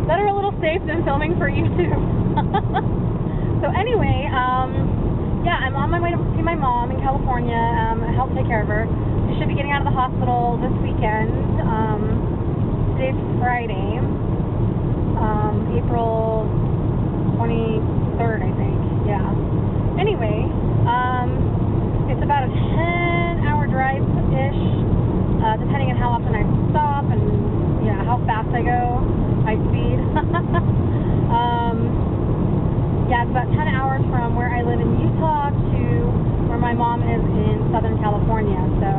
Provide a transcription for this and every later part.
Better a little safe than filming for YouTube. So anyway, yeah, I'm on my way to see my mom in California, help take care of her. She should be getting out of the hospital this weekend. Today's Friday, April 23rd, I think. Yeah. Anyway, it's about a 10-hour drive-ish, depending on how often I stop and how fast I go, high speed. Yeah, it's about 10 hours from where I live in Utah to where my mom is in Southern California. So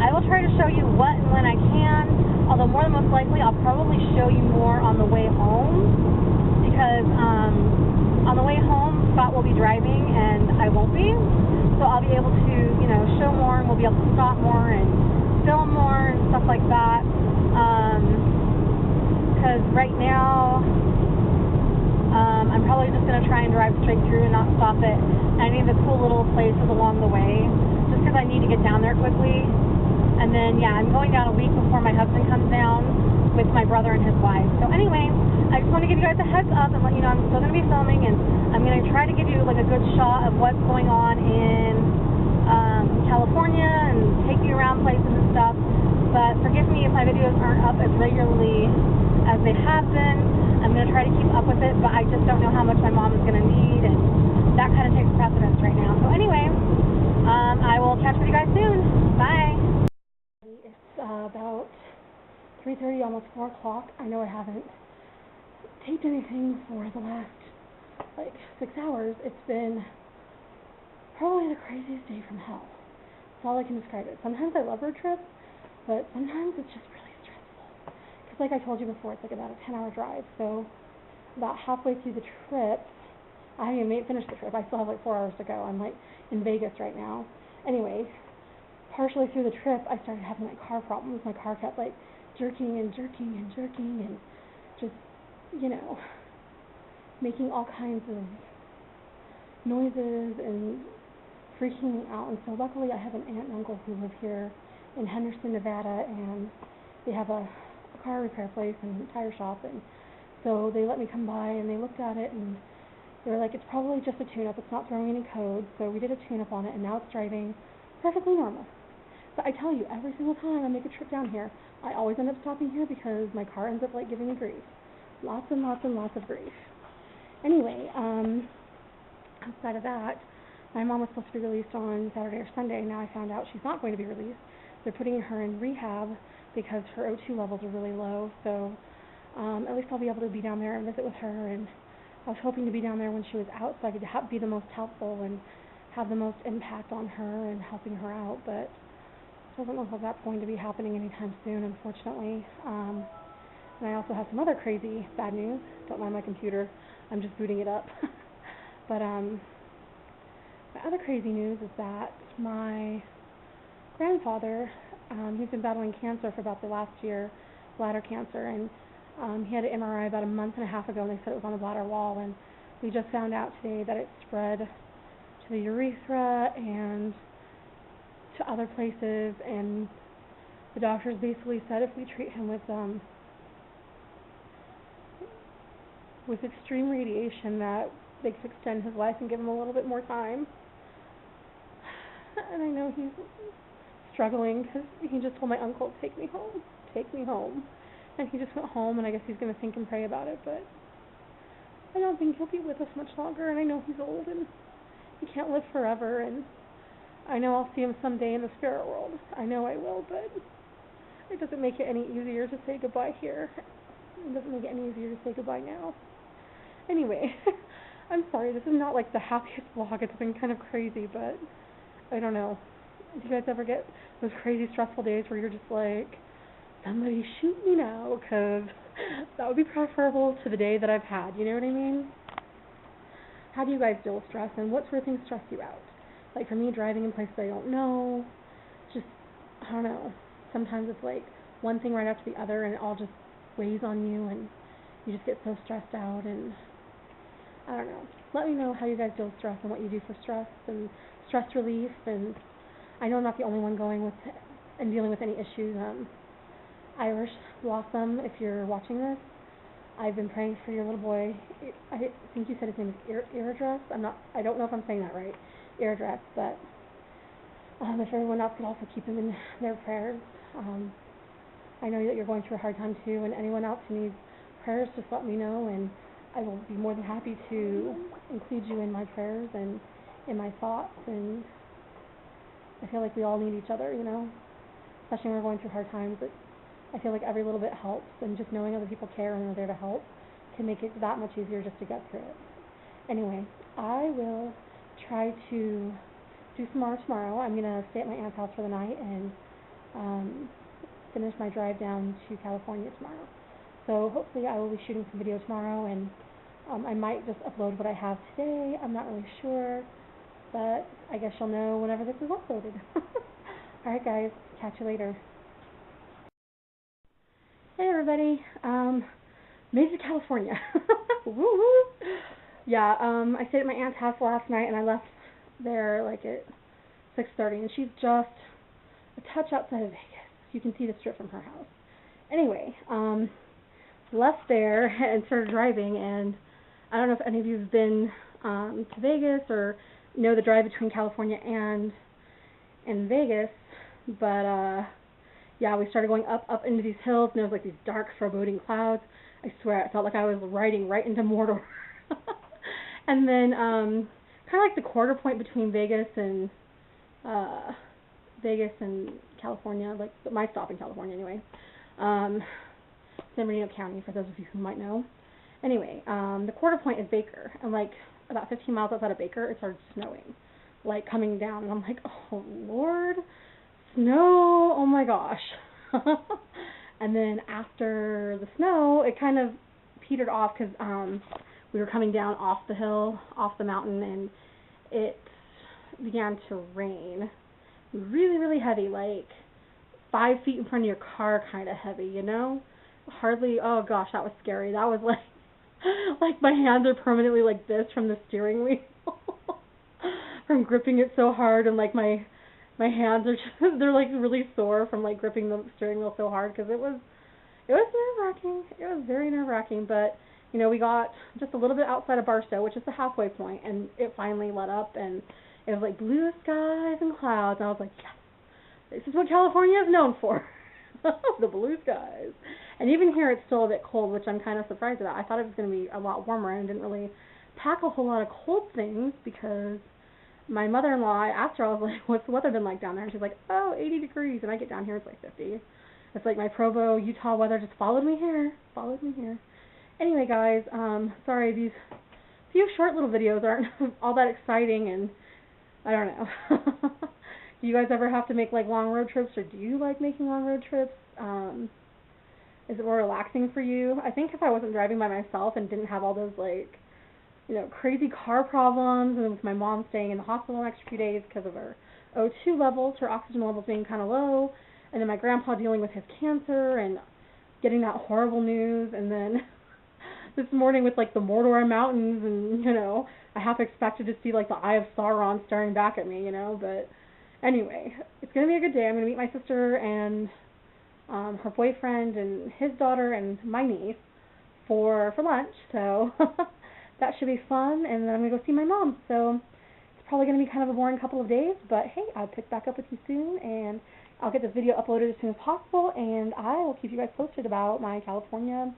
I will try to show you what and when I can, although more than most likely I'll probably show you more on the way home, because on the way home Scott will be driving and I won't be. So I'll be able to, show more, and we'll be able to stop more and film more and stuff like that. Because right now, I'm probably just going to try and drive straight through and not stop at any of the cool little places along the way, just because I need to get down there quickly. And then, I'm going down a week before my husband comes down with my brother and his wife. So anyway, I just want to give you guys a heads up and let you know I'm still going to be filming, and I'm going to try to give you like a good shot of what's going on in California and take you around places and stuff. But forgive me if my videos aren't up as regularly as they have been. I'm going to try to keep up with it, but I just don't know how much my mom is going to need, and that kind of takes precedence right now. So anyway, I will catch with you guys soon. Bye. It's about 3:30, almost 4 o'clock. I know I haven't taped anything for the last 6 hours. It's been probably the craziest day from hell. That's all I can describe it. Sometimes I love road trips, but sometimes it's just really stressful. Because like I told you before, it's about a 10-hour drive. So about halfway through the trip, I haven't even finished the trip. I still have 4 hours to go. I'm in Vegas right now. Anyway, partially through the trip, I started having car problems. My car kept jerking and jerking and jerking and just, making all kinds of noises and freaking me out. And so luckily I have an aunt and uncle who live here in Henderson, Nevada, and they have a car repair place and tire shop, and so they let me come by and they looked at it and they were like, it's probably just a tune-up, it's not throwing any code. So we did a tune-up on it and now it's driving perfectly normal. But I tell you, every single time I make a trip down here, I always end up stopping here because my car ends up giving me grief. Lots and lots and lots of grief. Anyway, outside of that, my mom was supposed to be released on Saturday or Sunday. Now I found out she's not going to be released. They're putting her in rehab because her O2 levels are really low. So at least I'll be able to be down there and visit with her. And I was hoping to be down there when she was out so I could be the most helpful and have the most impact on her and helping her out. But it doesn't look like that's going to be happening anytime soon, unfortunately. And I also have some other crazy bad news. Don't mind my computer. I'm just booting it up. But my other crazy news is that my grandfather, he's been battling cancer for about the last year, bladder cancer, and he had an MRI about a month and a half ago, and they said it was on the bladder wall, and we just found out today that it spread to the urethra and to other places, and the doctors basically said if we treat him with extreme radiation that they could extend his life and give him a little bit more time. And I know he's struggling because he just told my uncle, take me home. And he just went home, and I guess he's going to think and pray about it, but I don't think he'll be with us much longer, and I know he's old, and he can't live forever, and I know I'll see him someday in the spirit world. I know I will, but it doesn't make it any easier to say goodbye here. It doesn't make it any easier to say goodbye now. Anyway, I'm sorry, this is not like the happiest vlog. It's been kind of crazy, but I don't know. Do you guys ever get those crazy stressful days where you're just like, somebody shoot me now, because that would be preferable to the day that I've had, you know what I mean? How do you guys deal with stress, and what sort of things stress you out? Like for me, driving in places I don't know, just, I don't know, sometimes it's like one thing right after the other and it all just weighs on you and you just get so stressed out, and I don't know. Let me know how you guys deal with stress and what you do for stress and stress relief, and I know I'm not the only one going with and dealing with any issues. Irish Blossom, if you're watching this, I've been praying for your little boy. I think you said his name is Iridress. I don't know if I'm saying that right. Iridress, but if everyone else could also keep him in their prayers. I know that you're going through a hard time too, and anyone else who needs prayers, just let me know, and I will be more than happy to include you in my prayers and in my thoughts. And I feel like we all need each other, you know, especially when we're going through hard times. I feel like every little bit helps, and just knowing other people care and are there to help can make it that much easier just to get through it. Anyway, I will try to do some more tomorrow. I'm going to stay at my aunt's house for the night and finish my drive down to California tomorrow. So hopefully I will be shooting some video tomorrow, and I might just upload what I have today. I'm not really sure, but I guess you'll know whenever this is uploaded. Alright guys, catch you later. Hey everybody, made it to California. Woo-hoo. Yeah, I stayed at my aunt's house last night and I left there like at 6:30, and she's just a touch outside of Vegas. You can see the strip from her house. Anyway, left there and started driving, and I don't know if any of you have been to Vegas or know the drive between California and Vegas, but yeah, we started going up into these hills, and there was like these dark, foreboding clouds. I swear, I felt like I was riding right into Mordor. And then, kind of like the quarter point between Vegas and California, like my stop in California anyway. San Bernardino County, for those of you who might know. Anyway, the quarter point is Baker, and like about 15 miles outside of Baker, it started snowing, like coming down, and I'm like, oh Lord. Snow, oh my gosh. And then after the snow, it kind of petered off because we were coming down off the hill, off the mountain, and it began to rain. Really, really heavy, like 5 feet in front of your car kind of heavy, you know? Hardly, oh gosh, that was scary. That was like my hands are permanently like this from the steering wheel. From gripping it so hard, and like my hands are just, they're like really sore from like gripping the steering wheel so hard, because it was nerve-wracking. It was very nerve-wracking, but you know, we got just a little bit outside of Barstow, which is the halfway point, and it finally let up, and it was like blue skies and clouds, and I was like, yes, this is what California is known for. The blue skies. And even here it's still a bit cold, which I'm kind of surprised about. I thought it was going to be a lot warmer, and didn't really pack a whole lot of cold things, because my mother-in-law, I asked her, I was like, what's the weather been like down there? And she's like, oh, 80 degrees. And I get down here, it's like 50. It's like my Provo, Utah weather just followed me here. Anyway, guys, sorry, these few short little videos aren't all that exciting, and I don't know. Do you guys ever have to make like long road trips, or do you like making long road trips? Is it more relaxing for you? I think if I wasn't driving by myself and didn't have all those like, you know, crazy car problems, and with my mom staying in the hospital the next few days because of her O2 levels, her oxygen levels being kind of low, and then my grandpa dealing with his cancer and getting that horrible news, and then this morning with like the Mordor mountains, and you know, I half expected to see like the Eye of Sauron staring back at me, you know, but anyway, it's going to be a good day. I'm going to meet my sister and her boyfriend and his daughter and my niece for lunch, so that should be fun, and then I'm going to go see my mom. So it's probably going to be kind of a boring couple of days, but hey, I'll pick back up with you soon, and I'll get this video uploaded as soon as possible, and I will keep you guys posted about my California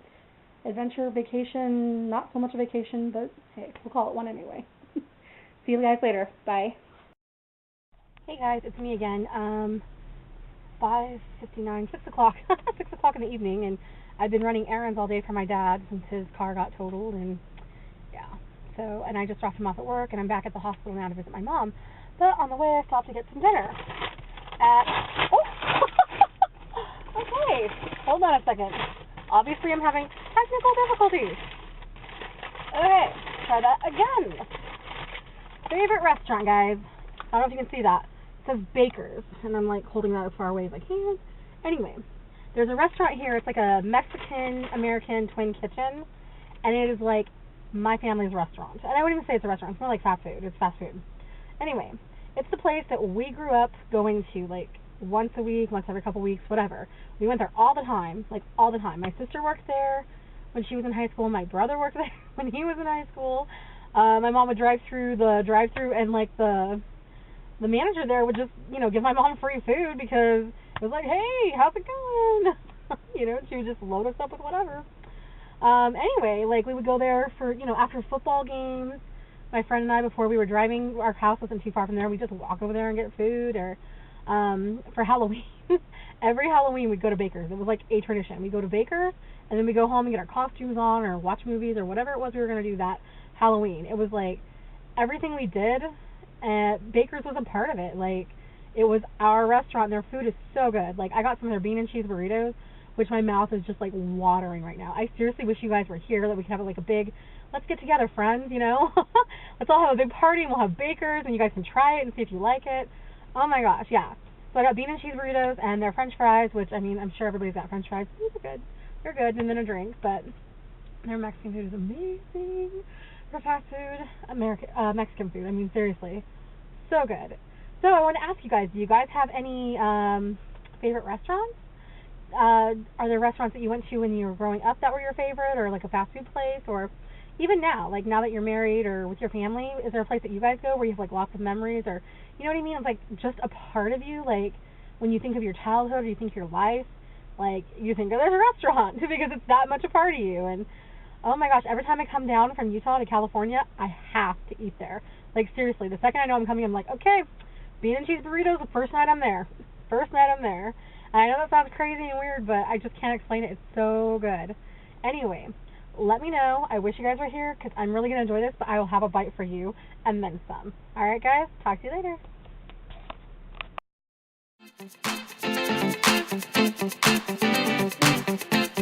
adventure, vacation, not so much a vacation, but hey, we'll call it one anyway. See you guys later. Bye. Hey guys, it's me again. 5:59, 6 o'clock, 6 o'clock in the evening, and I've been running errands all day for my dad since his car got totaled, and yeah. So, and I just dropped him off at work, and I'm back at the hospital now to visit my mom. But on the way, I stopped to get some dinner at. Oh, okay. Hold on a second. Obviously, I'm having technical difficulties. Okay, try that again. Favorite restaurant, guys. I don't know if you can see that. It says Baker's, and I'm like holding that as far away as I can. Anyway, there's a restaurant here. It's like a Mexican-American twin kitchen, and it is like my family's restaurant. And I wouldn't even say it's a restaurant. It's more like fast food. It's fast food. Anyway, it's the place that we grew up going to, like once a week, once every couple weeks, whatever. We went there all the time, like all the time. My sister worked there when she was in high school. My brother worked there when he was in high school. My mom would drive through the drive-through, and like the manager there would just, give my mom free food because it was like, hey, how's it going? She would just load us up with whatever. Anyway, like we would go there for, after football games. My friend and I, before we were driving, our house wasn't too far from there. We'd just walk over there and get food. Or for Halloween, every Halloween we'd go to Baker's. It was like a tradition. We'd go to Baker's, and then we'd go home and get our costumes on or watch movies or whatever it was we were going to do that Halloween. It was like everything we did. Baker's was a part of it. Like, it was our restaurant, and their food is so good. Like, I got some of their bean and cheese burritos, which my mouth is just like watering right now. I seriously wish you guys were here, that we could have like a big, let's get together, friends, let's all have a big party, and we'll have Baker's, and you guys can try it and see if you like it. Oh my gosh, yeah. So I got bean and cheese burritos and their french fries, which, I mean, I'm sure everybody's got french fries. These are good. They're good, and then a drink, but their Mexican food is amazing. For fast food, Mexican food, I mean, seriously, so good. So I want to ask you guys, do you guys have any favorite restaurants? Are there restaurants that you went to when you were growing up that were your favorite, or like a fast food place, or even now, like now that you're married or with your family, is there a place that you guys go where you have like lots of memories, or you know what I mean? It's like just a part of you, like when you think of your childhood or you think of your life, like you think of this restaurant because it's that much a part of you. And oh my gosh, every time I come down from Utah to California, I have to eat there. Like seriously, the second I know I'm coming, I'm like, okay, bean and cheese burritos, the first night I'm there. First night I'm there. And I know that sounds crazy and weird, but I just can't explain it. It's so good. Anyway, let me know. I wish you guys were here because I'm really going to enjoy this, but I will have a bite for you and then some. All right, guys? Talk to you later.